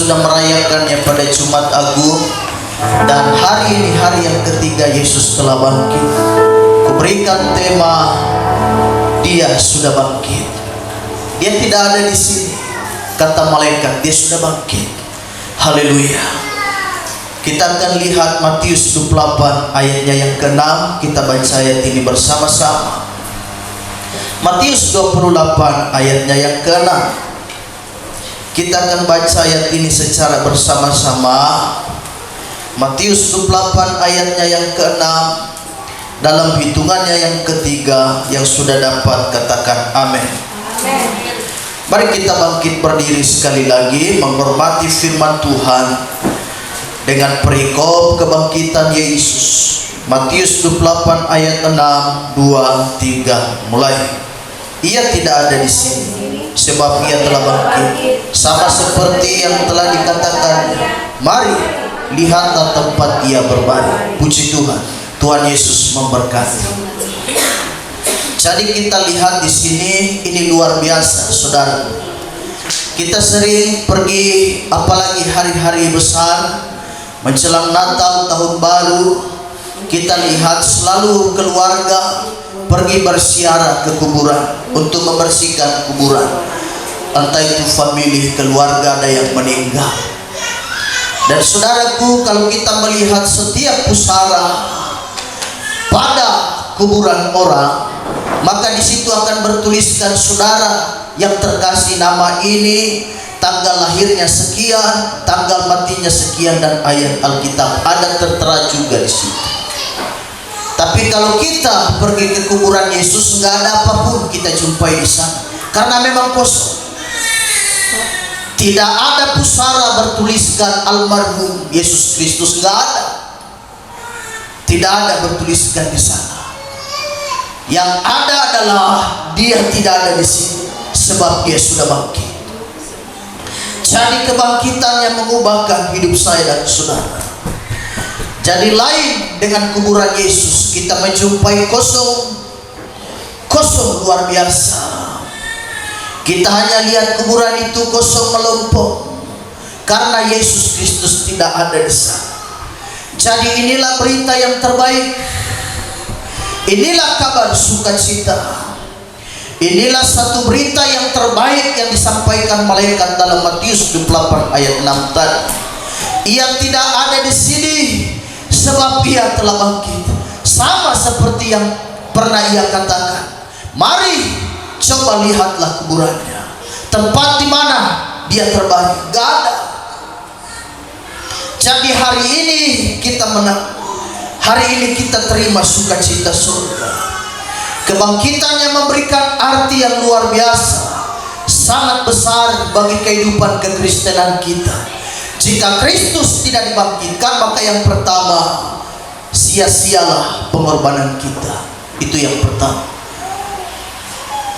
sudah merayakannya pada Jumat Agung, dan hari ini hari yang ketiga Yesus telah bangkit. Kuberikan tema, Dia sudah bangkit. Dia tidak ada di sini, kata malaikat, Dia sudah bangkit. Haleluya. Kita akan lihat Matius 28 ayatnya yang ke-6. Kita baca ayat ini bersama-sama. Matius 28 ayatnya yang ke-6. Kita akan baca ayat ini secara bersama-sama. Matius 28 ayatnya yang ke-6. Dalam hitungannya yang ketiga, yang sudah dapat katakan amin. Amin. Mari kita bangkit berdiri sekali lagi menghormati firman Tuhan dengan perikop kebangkitan Yesus. Matius 28 ayat 6, 2, 3 mulai. Ia tidak ada di sini, sebab Ia telah bangkit, sama seperti yang telah dikatakannya. Mari, lihatlah tempat Ia berbaring. Puji Tuhan. Tuhan Yesus memberkati. Jadi kita lihat di sini, ini luar biasa, saudara. Kita sering pergi, apalagi hari-hari besar menjelang Natal, Tahun Baru, kita lihat selalu keluarga pergi berziarah ke kuburan untuk membersihkan kuburan. Entah itu famili, keluarga ada yang meninggal. Dan saudaraku, kalau kita melihat setiap pusara pada kuburan orang, maka di situ akan bertuliskan saudara yang terkasih nama ini, tanggal lahirnya sekian, tanggal matinya sekian, dan ayat Alkitab ada tertera juga di situ. Tapi kalau kita pergi ke kuburan Yesus, nggak ada apapun kita jumpai di sana, karena memang kosong. Tidak ada pusara bertuliskan almarhum Yesus Kristus, nggak ada. Tidak ada bertuliskan di sana. Yang ada adalah Dia tidak ada di sini, sebab Dia sudah bangkit. Jadi kebangkitan yang mengubahkan hidup saya dan saudara. Jadi lain dengan kuburan Yesus, kita menjumpai kosong luar biasa. Kita hanya lihat kuburan itu kosong melompong, karena Yesus Kristus tidak ada di sana. Jadi inilah berita yang terbaik, inilah kabar sukacita, inilah satu berita yang terbaik yang disampaikan malaikat dalam Matius 28 ayat 6 tadi. Ia tidak ada di sini, sebab Ia telah bangkit, sama seperti yang pernah Ia katakan. Mari coba lihatlah kuburannya, tempat di mana Dia terbaring, gak ada. Jadi hari ini kita menang, hari ini kita terima sukacita surga. Kebangkitannya memberikan arti yang luar biasa, sangat besar bagi kehidupan kekristenan kita. Jika Kristus tidak dibangkitkan, maka yang pertama, sia-sialah pengorbanan kita. Itu yang pertama.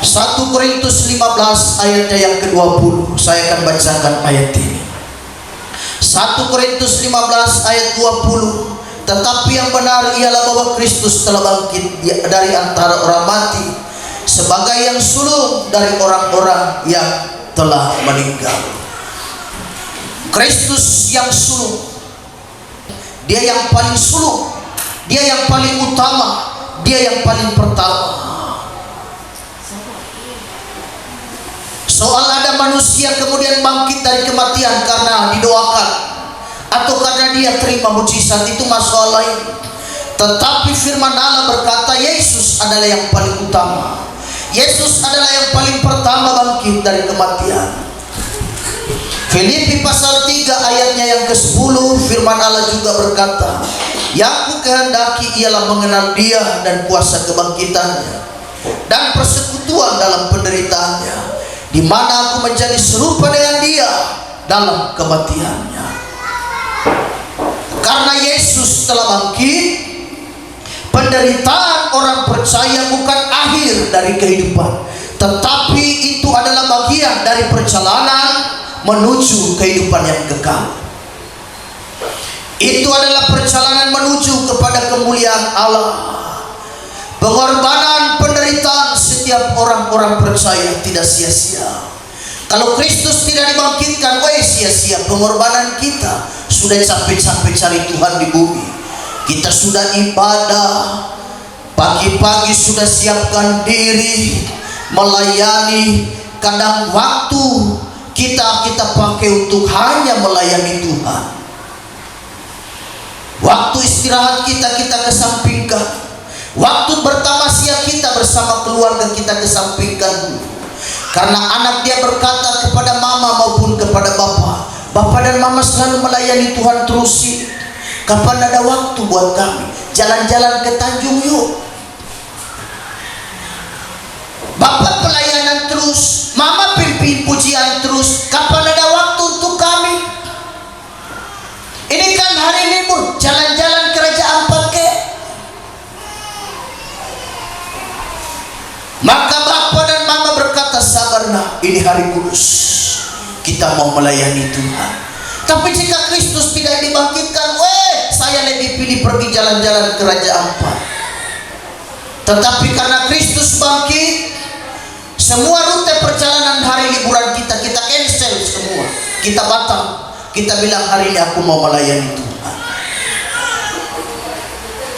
1 Korintus 15 ayatnya yang ke-20. Saya akan bacakan ayat ini. 1 Korintus 15 ayat 20. Tetapi yang benar ialah bahwa Kristus telah bangkit dari antara orang mati, sebagai yang sulung dari orang-orang yang telah meninggal. Kristus yang sulung, Dia yang paling sulung, Dia yang paling utama, Dia yang paling pertama. Soal ada manusia kemudian bangkit dari kematian karena didoakan atau karena dia terima mujizat, itu masalah lain. Tetapi firman Allah berkata Yesus adalah yang paling utama, Yesus adalah yang paling pertama bangkit dari kematian. Filipi pasal 3 ayatnya yang ke-10, firman Allah juga berkata, yang ku kehendaki ialah mengenal Dia dan kuasa kebangkitannya dan persekutuan dalam penderitaannya, di mana aku menjadi serupa dengan Dia dalam kematiannya. Karena Yesus telah bangkit, penderitaan orang percaya bukan akhir dari kehidupan, tetapi itu adalah bagian dari perjalanan menuju kehidupan yang kekal. Itu adalah perjalanan menuju kepada kemuliaan Allah. Pengorbanan, penderitaan setiap orang-orang percaya tidak sia-sia. Kalau Kristus tidak dibangkitkan, sia-sia pengorbanan kita. Sudah capek-capek cari Tuhan di bumi, kita sudah ibadah, pagi-pagi sudah siapkan diri melayani. Kadang waktu kita pakai untuk hanya melayani Tuhan. Waktu istirahat kita kesampingkan. Waktu bertamasya kita bersama keluarga kita kesampingkan dulu. Karena anak dia berkata kepada mama maupun kepada bapak dan mama selalu melayani Tuhan terus. Kapan ada waktu buat kami jalan-jalan ke Tanjung yuk? Bapak pelayanan terus, mama pimpin pujian terus. Kapan ada waktu untuk kami? Ini kan hari libur, jalan-jalan kerajaan pakai. Maka bapak dan mama berkata, sabar nak, ini hari kudus, kita mau melayani Tuhan. Tapi jika Kristus tidak dibangkitkan, saya lebih pilih pergi jalan-jalan kerajaan Pak. Tetapi karena Kristus bangkit, semua rute perjalanan hari liburan kita cancel semua, kita batal. Kita bilang hari ini aku mau melayani Tuhan.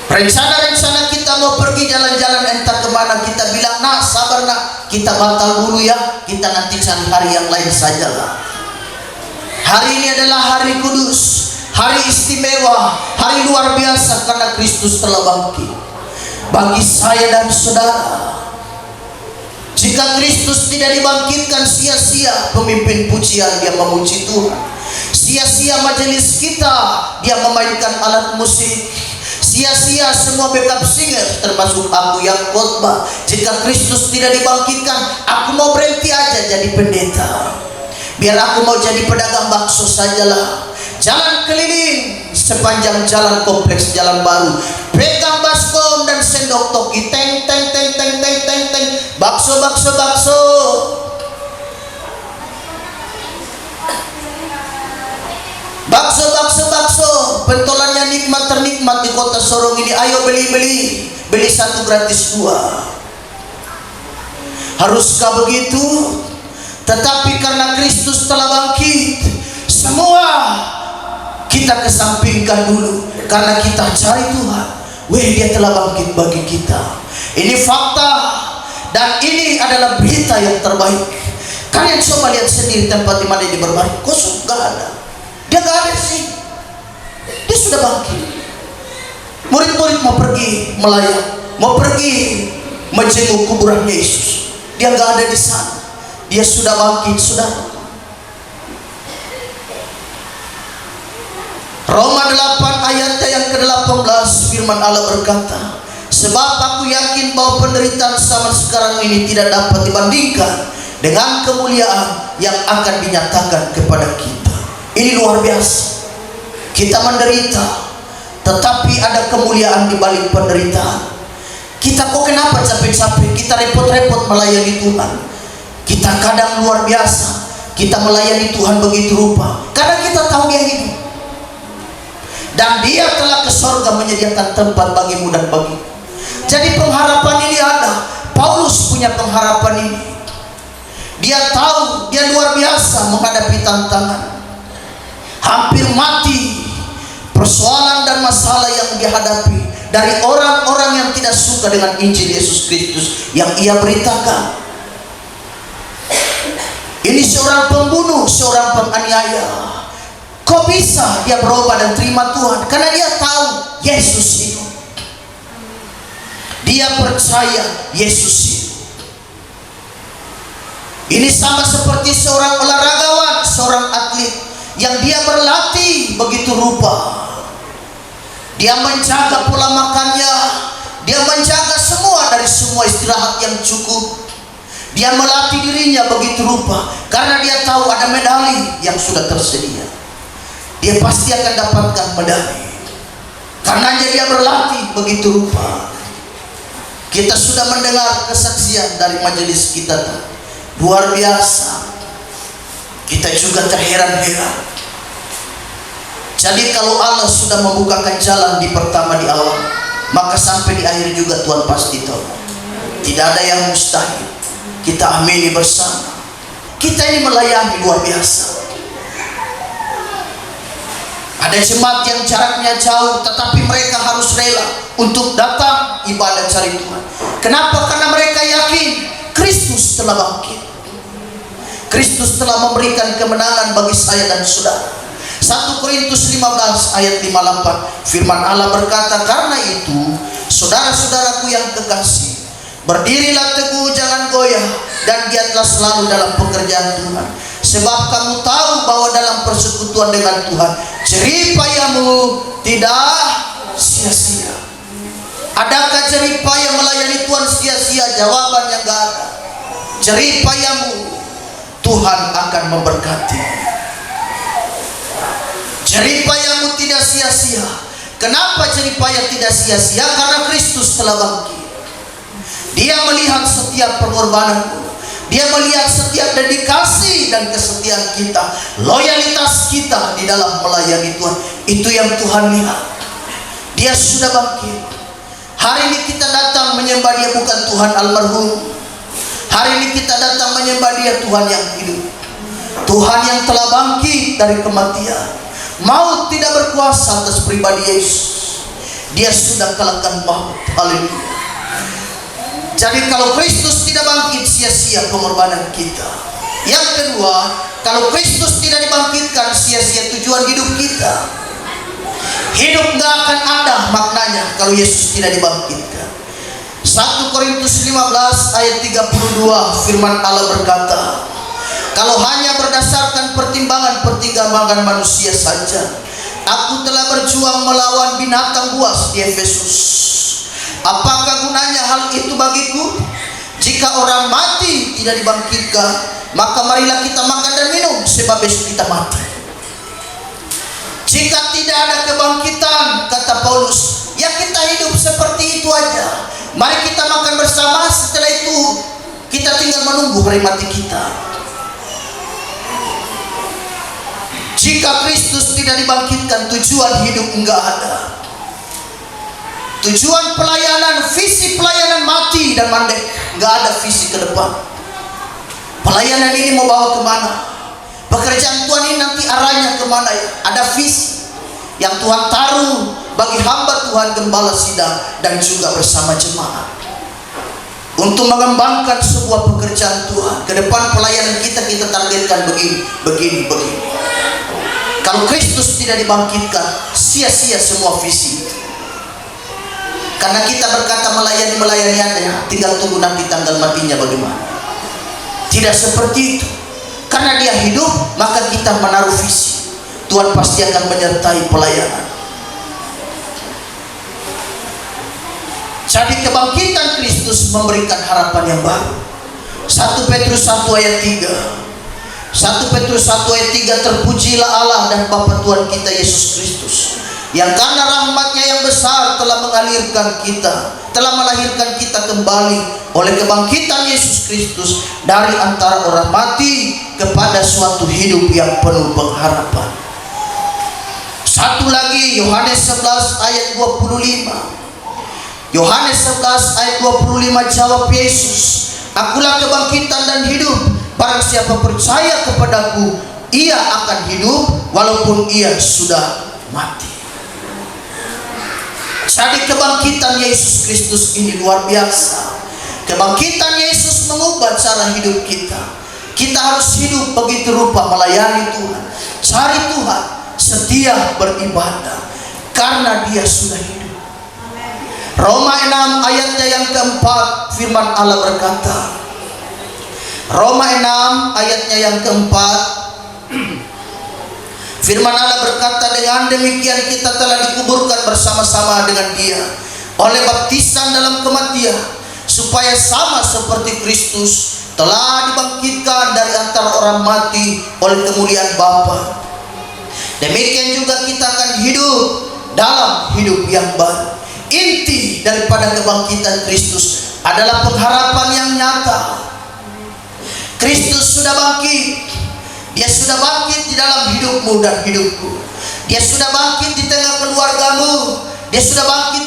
Rencana-rencana kita mau pergi jalan-jalan entah kemana, kita bilang nah sabar nak, kita batal dulu ya, kita nanti cari hari yang lain sajalah. Hari ini adalah hari kudus, hari istimewa, hari luar biasa karena Kristus telah bangkit. Bagi saya dan saudara, jika Kristus tidak dibangkitkan, sia-sia pemimpin pujian dia memuji Tuhan, sia-sia majelis kita dia memainkan alat musik, sia-sia semua backup singer termasuk aku yang khotbah. Jika Kristus tidak dibangkitkan, aku mau berhenti aja jadi pendeta, biar aku mau jadi pedagang bakso sajalah, jalan keliling sepanjang jalan kompleks Jalan Baru, pegang baskom dan sendok toki, teng teng teng teng teng teng teng, bakso bakso bakso. Bakso bakso bakso, pentolannya nikmat ternikmat di kota Sorong ini. Ayo beli satu gratis dua. Haruskah begitu? Tetapi karena Kristus telah bangkit, semua kita kesampingkan dulu karena kita cari Tuhan. Dia telah bangkit bagi kita. Ini fakta dan ini adalah berita yang terbaik. Kalian coba lihat sendiri tempat di mana dia berbaring, kosong, gak ada. Dia gak ada sih. Dia sudah bangkit. Murid-murid mau pergi melayang, mau pergi menjenguk kuburan Yesus, dia gak ada di sana. Dia sudah bangkit, sudah. Roma 8 ayatnya yang ke-18, firman Allah berkata, sebab aku yakin bahwa penderitaan zaman sekarang ini tidak dapat dibandingkan dengan kemuliaan yang akan dinyatakan kepada kita. Ini luar biasa. Kita menderita, tetapi ada kemuliaan di balik penderitaan. Kita kok kenapa capek-capek, kita repot-repot melayani Tuhan. Kita kadang luar biasa, kita melayani Tuhan begitu rupa karena kita tahu dia hidup dan dia telah ke sorga menyediakan tempat bagimu dan bagiku. Jadi pengharapan ini ada. Paulus punya pengharapan ini. Dia tahu dia luar biasa menghadapi tantangan, hampir mati, persoalan dan masalah yang dihadapi dari orang-orang yang tidak suka dengan Injil Yesus Kristus yang ia beritakan. Ini seorang pembunuh, seorang penganiaya. Kok bisa dia berubah dan terima Tuhan? Karena dia tahu Yesus hidup. Dia percaya Yesus hidup. Ini sama seperti seorang olahragawan, seorang atlet yang dia berlatih begitu rupa. Dia menjaga pola makannya, dia menjaga semua dari semua istirahat yang cukup. Dia melatih dirinya begitu rupa karena dia tahu ada medali yang sudah tersedia. Dia pasti akan dapatkan medali. Karenanya dia berlatih begitu rupa. Kita sudah mendengar kesaksian dari majelis kita, luar biasa. Kita juga terheran-heran. Jadi kalau Allah sudah membukakan jalan di pertama di awal, maka sampai di akhir juga Tuhan pasti tahu. Tidak ada yang mustahil. Kita amini bersama. Kita ini melayani luar biasa. Ada jemaat yang jaraknya jauh, tetapi mereka harus rela untuk datang ibadah cari Tuhan. Kenapa? Karena mereka yakin Kristus telah bangkit. Kristus telah memberikan kemenangan bagi saya dan saudara. 1 Korintus 15 ayat 58, firman Allah berkata, karena itu saudara-saudaraku yang kekasih, berdirilah teguh, jangan goyah, dan giatlah selalu dalam pekerjaan Tuhan. Sebab kamu tahu bahwa dalam persekutuan dengan Tuhan, jerih payahmu tidak sia-sia. Adakah jerih payah melayani Tuhan sia-sia? Jawabannya enggak ada. Jerih payahmu, Tuhan akan memberkati. Jerih payahmu tidak sia-sia. Kenapa jerih payah tidak sia-sia? Karena Kristus telah bangkit. Dia melihat setiap pengorbananmu. Dia melihat setiap dedikasi dan kesetiaan kita, loyalitas kita di dalam melayani Tuhan. Itu yang Tuhan lihat. Dia sudah bangkit. Hari ini kita datang menyembah Dia bukan Tuhan almarhum. Hari ini kita datang menyembah Dia Tuhan yang hidup, Tuhan yang telah bangkit dari kematian. Maut tidak berkuasa atas pribadi Yesus. Dia sudah kalahkan maut. Haleluya. Jadi kalau Kristus tidak bangkit, sia-sia pengorbanan kita. Yang kedua, kalau Kristus tidak dibangkitkan, sia-sia tujuan hidup kita. Hidup gak akan ada maknanya kalau Yesus tidak dibangkitkan. 1 Korintus 15 ayat 32, firman Allah berkata, kalau hanya berdasarkan pertimbangan manusia saja, aku telah berjuang melawan binatang buas di Efesus. Apakah gunanya hal itu bagiku? Jika orang mati tidak dibangkitkan, maka marilah kita makan dan minum, sebab besok kita mati. Jika tidak ada kebangkitan, kata Paulus, ya kita hidup seperti itu aja. Mari kita makan bersama, setelah itu kita tinggal menunggu hari mati kita. Jika Kristus tidak dibangkitkan, tujuan hidup enggak ada. Tujuan pelayanan, visi pelayanan mati dan mandek, nggak ada visi ke depan. Pelayanan ini mau bawa kemana? Pekerjaan Tuhan ini nanti arahnya kemana ya? Ada visi yang Tuhan taruh bagi hamba Tuhan gembala sidang dan juga bersama jemaat untuk mengembangkan sebuah pekerjaan Tuhan. Ke depan pelayanan kita targetkan begini. Kalau Kristus tidak dibangkitkan, sia-sia semua visi. Karena kita berkata melayani aja, tinggal tunggu nanti tanggal matinya bagaimana. Tidak seperti itu. Karena Dia hidup, maka kita menaruh visi. Tuhan pasti akan menyertai pelayanan. Jadi kebangkitan Kristus memberikan harapan yang baru. 1 Petrus 1 ayat 3. 1 Petrus 1 ayat 3, terpujilah Allah dan Bapa Tuhan kita Yesus Kristus, yang karena rahmatnya yang besar telah melahirkan kita kembali oleh kebangkitan Yesus Kristus dari antara orang mati kepada suatu hidup yang penuh pengharapan. Satu lagi, Yohanes 11 ayat 25. Yohanes 11 ayat 25, jawab Yesus, akulah kebangkitan dan hidup. Barang siapa percaya kepadaku, ia akan hidup walaupun ia sudah mati. Jadi kebangkitan Yesus Kristus ini luar biasa. Kebangkitan Yesus mengubah cara hidup kita. Kita harus hidup begitu rupa melayani Tuhan, cari Tuhan, setia beribadah, karena Dia sudah hidup. Roma 6 ayatnya yang keempat, firman Allah berkata, Roma 6 ayatnya yang keempat, firman Allah berkata, dengan demikian kita telah dikuburkan bersama-sama dengan Dia oleh baptisan dalam kematian, supaya sama seperti Kristus telah dibangkitkan dari antara orang mati oleh kemuliaan Bapa. Demikian juga kita akan hidup dalam hidup yang baru. Inti daripada kebangkitan Kristus adalah pengharapan yang nyata. Kristus sudah bangkit. Dia sudah bangkit di dalam hidupmu dan hidupku. Dia sudah bangkit di tengah keluargamu. Dia sudah bangkit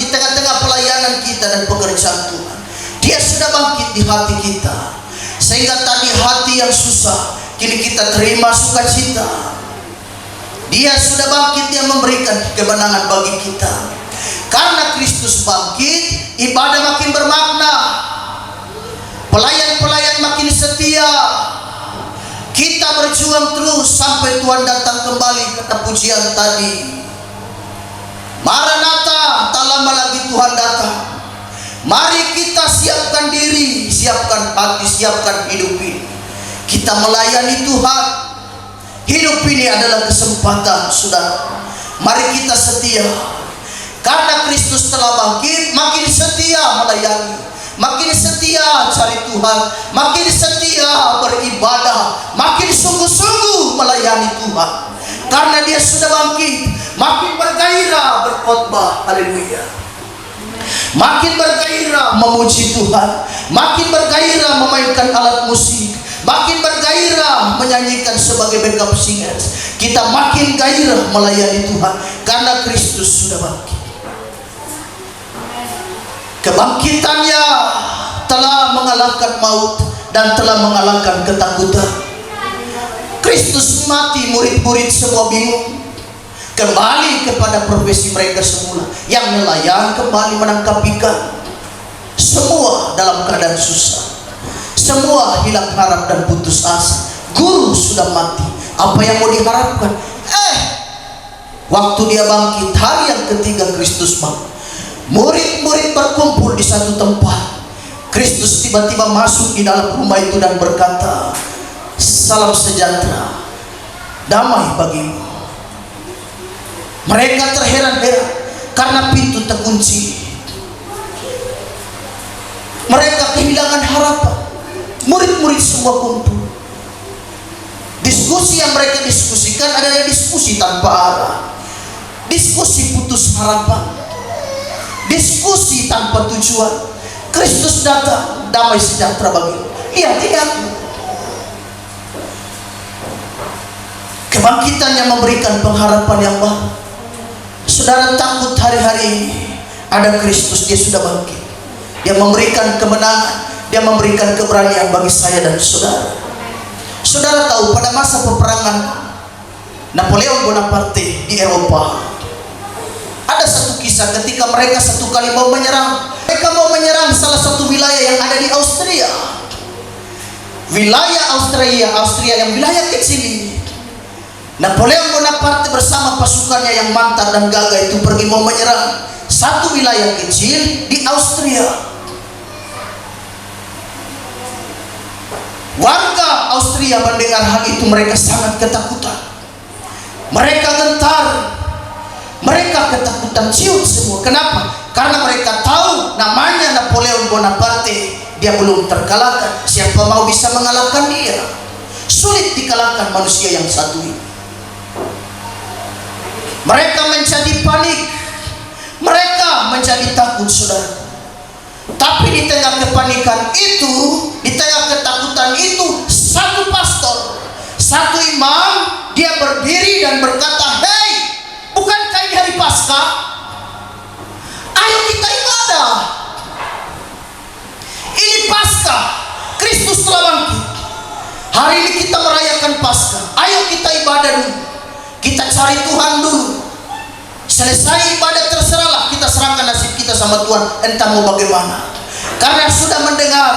di tengah-tengah pelayanan kita dan pekerjaan Tuhan. Dia sudah bangkit di hati kita. Sehingga tadi hati yang susah, kini kita terima sukacita. Dia sudah bangkit, dia memberikan kemenangan bagi kita. Karena Kristus bangkit, ibadah makin bermakna, pelayan-pelayan makin setia. Kita berjuang terus sampai Tuhan datang kembali. Kata pujian tadi, Maranatha, tak lama lagi Tuhan datang. Mari kita siapkan diri, siapkan hati, siapkan hidup ini. Kita melayani Tuhan. Hidup ini adalah kesempatan, saudara. Mari kita setia. Karena Kristus telah bangkit, makin setia melayani, makin setia cari Tuhan, makin setia beribadah, makin sungguh-sungguh melayani Tuhan. Karena dia sudah bangkit, makin bergairah berkhotbah, haleluya. Makin bergairah memuji Tuhan, makin bergairah memainkan alat musik, makin bergairah menyanyikan sebagai backup singers. Kita makin gairah melayani Tuhan karena Kristus sudah bangkit. Kebangkitannya telah mengalahkan maut dan telah mengalahkan ketakutan. Kristus mati, murid-murid semua bingung. Kembali kepada profesi mereka semula. Yang nelayan kembali menangkap ikan. Semua dalam keadaan susah. Semua hilang harap dan putus asa. Guru sudah mati. Apa yang mau diharapkan? Waktu dia bangkit, hari yang ketiga Kristus bangkit. Murid-murid berkumpul di satu tempat. Kristus tiba-tiba masuk di dalam rumah itu dan berkata, "Salam sejahtera, damai bagimu." Mereka terheran-heran karena pintu terkunci. Mereka kehilangan harapan. Murid-murid semua kumpul. Diskusi yang mereka diskusikan adalah diskusi tanpa arah, diskusi putus harapan, diskusi tanpa tujuan. Kristus datang, damai sejahtera bagimu. Lihat ini aku. Kebangkitan yang memberikan pengharapan yang baru. Saudara takut hari-hari ini ada Kristus, dia sudah bangkit. Dia memberikan kemenangan, dia memberikan keberanian bagi saya dan saudara. Saudara tahu pada masa peperangan Napoleon Bonaparte di Eropa, ada satu kisah ketika mereka satu kali mau menyerang. Mereka mau menyerang salah satu wilayah yang ada di Austria. Wilayah Austria yang wilayah kecil ini. Napoleon Bonaparte bersama pasukannya yang mantap dan gagah itu pergi mau menyerang satu wilayah kecil di Austria. Warga Austria mendengar hal itu, mereka sangat ketakutan. Mereka gentar, mereka ketakutan, ciut semua. Kenapa? Karena mereka tahu namanya Napoleon Bonaparte, dia belum terkalahkan. Siapa mau bisa mengalahkan dia? Sulit dikalahkan manusia yang satu ini. Mereka menjadi panik, mereka menjadi takut, saudara. Tapi di tengah kepanikan itu, di tengah ketakutan itu, satu pastor, satu imam, dia berdiri dan berkata, "Hei, bukankah ini hari Paskah? Ayo kita ibadah. Ini Paskah, Kristus telah bangkit. Hari ini kita merayakan Paskah. Ayo kita ibadah dulu. Kita cari Tuhan dulu. Selesai ibadah terserahlah, kita serahkan nasib kita sama Tuhan, entah mau bagaimana." Karena sudah mendengar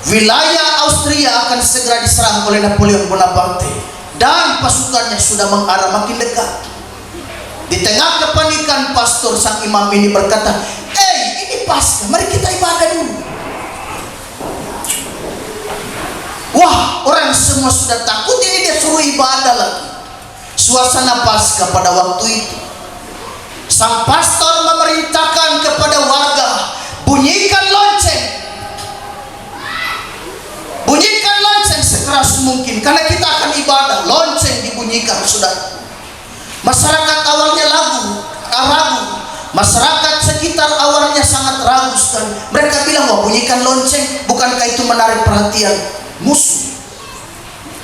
wilayah Austria akan segera diserang oleh Napoleon Bonaparte dan pasukannya sudah mengarah makin dekat. Di tengah kepanikan, pastor sang imam ini berkata, "Ini Paskah, mari kita ibadah dulu." Wah, orang semua sudah takut, ini dia suruh ibadah lagi. Suasana Paskah pada waktu itu, sang pastor memerintahkan kepada warga, bunyikan lonceng. Bunyikan lonceng sekeras mungkin, karena kita akan ibadah. Lonceng dibunyikan, saudara. Masyarakat awalnya ragu. Masyarakat sekitar awalnya sangat ragu sekali. Mereka bilang, "Wah, bunyikan lonceng, bukankah itu menarik perhatian musuh?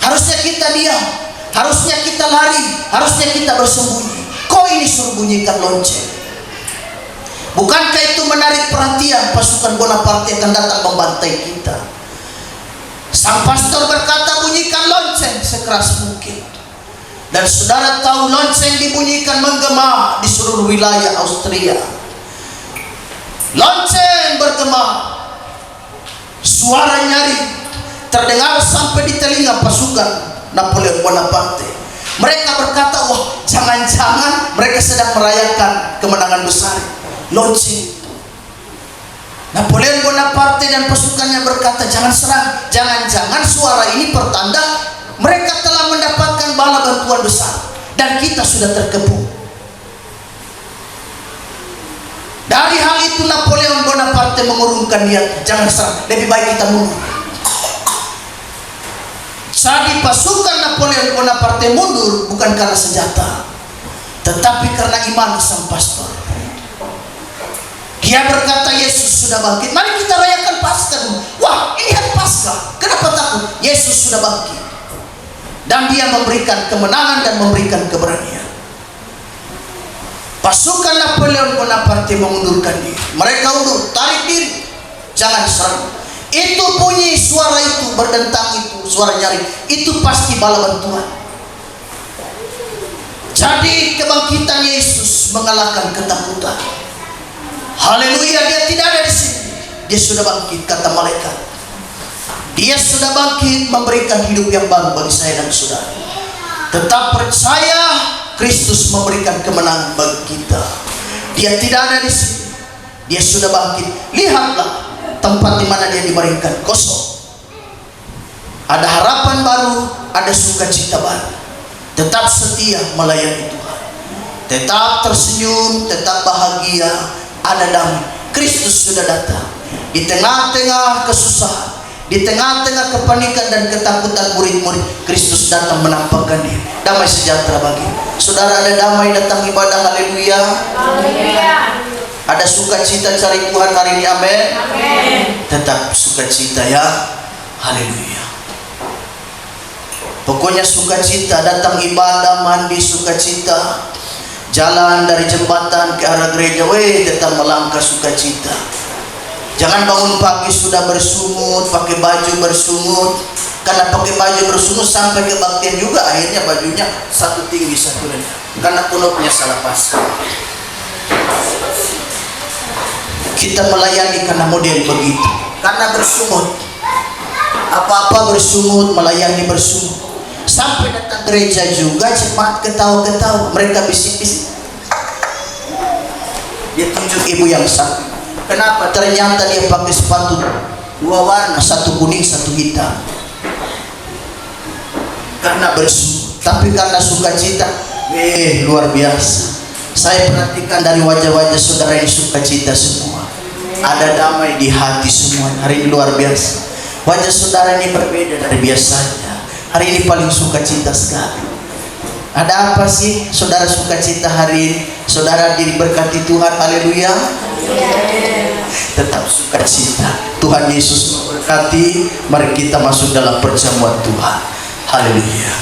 Harusnya kita diam, harusnya kita lari, harusnya kita bersembunyi. Kok ini suruh bunyikan lonceng? Bukankah itu menarik perhatian, pasukan Bonaparte akan datang membantai kita?" Sang pastor berkata, bunyikan lonceng sekeras mungkin. Dan saudara tahu lonceng dibunyikan menggema di seluruh wilayah Austria. Lonceng bergema, suara nyaring terdengar sampai di telinga pasukan Napoleon Bonaparte. Mereka berkata, wah, jangan-jangan mereka sedang merayakan kemenangan besar. Lonceng. Napoleon Bonaparte dan pasukannya berkata, jangan serang. Jangan-jangan suara ini pertanda mereka telah mendapatkan bala bantuan besar dan kita sudah terkepung. Dari hal itu Napoleon Bonaparte mengurungkan niat, jangan serang, lebih baik kita mundur. Jadi pasukan Napoleon Bonaparte mundur bukan karena senjata, tetapi karena iman sang pastor. Dia berkata, Yesus sudah bangkit, mari kita rayakan Paskah. Wah, ini hari Paskah, kenapa takut? Yesus sudah bangkit. Dan dia memberikan kemenangan dan memberikan keberanian. Pasukan Napoleon Bonaparte mengundurkan diri. Mereka undur, tarik diri, jangan serang. Itu bunyi suara itu, berdentang itu, suara nyaring, itu pasti bala bantuan. Jadi kebangkitan Yesus mengalahkan ketakutan. Haleluya, dia tidak ada di sini. Dia sudah bangkit, kata malaikat. Dia sudah bangkit memberikan hidup yang baru bagi saya dan saudara. Tetap percaya, Kristus memberikan kemenangan bagi kita. Dia tidak ada di sini. Dia sudah bangkit. Lihatlah tempat di mana dia dibaringkan kosong. Ada harapan baru, ada sukacita baru. Tetap setia melayani Tuhan. Tetap tersenyum, tetap bahagia. Ada damai. Kristus sudah datang. Di tengah-tengah kesusahan, di tengah-tengah kepanikan dan ketakutan murid-murid, Kristus datang menampakkan diri. Damai sejahtera bagi saudara. Ada damai datang ibadah, haleluya. Ada sukacita cari Tuhan hari ini, amin. Tetap sukacita ya, haleluya. Pokoknya sukacita, datang ibadah, mandi sukacita. Jalan dari jembatan ke arah gereja, tetap melangkah sukacita. Jangan bangun pagi sudah bersungut, pakai baju bersungut. Karena pakai baju bersungut sampai kebaktian juga, akhirnya bajunya satu tinggi satu rendah. Karena kunupnya salah pasang. Kita melayani karena model begitu. Karena bersungut, apa-apa bersungut, melayani bersungut. Sampai datang gereja juga jemaat ketawa-ketawa, mereka bisik-bisik. Dia tunjuk ibu yang sakit. Kenapa? Ternyata dia pakai sepatu dua warna, satu kuning, satu hitam. Karena bersungut, tapi karena sukacita, luar biasa. Saya perhatikan dari wajah-wajah saudara yang sukacita semua. Ada damai di hati semua. Hari ini luar biasa. Wajah saudara ini berbeda dari biasanya. Hari ini paling sukacita sekali. Ada apa sih saudara sukacita hari ini? Saudara diberkati Tuhan, haleluya. Tetap sukacita. Tuhan Yesus memberkati. Mari kita masuk dalam perjamuan Tuhan, haleluya.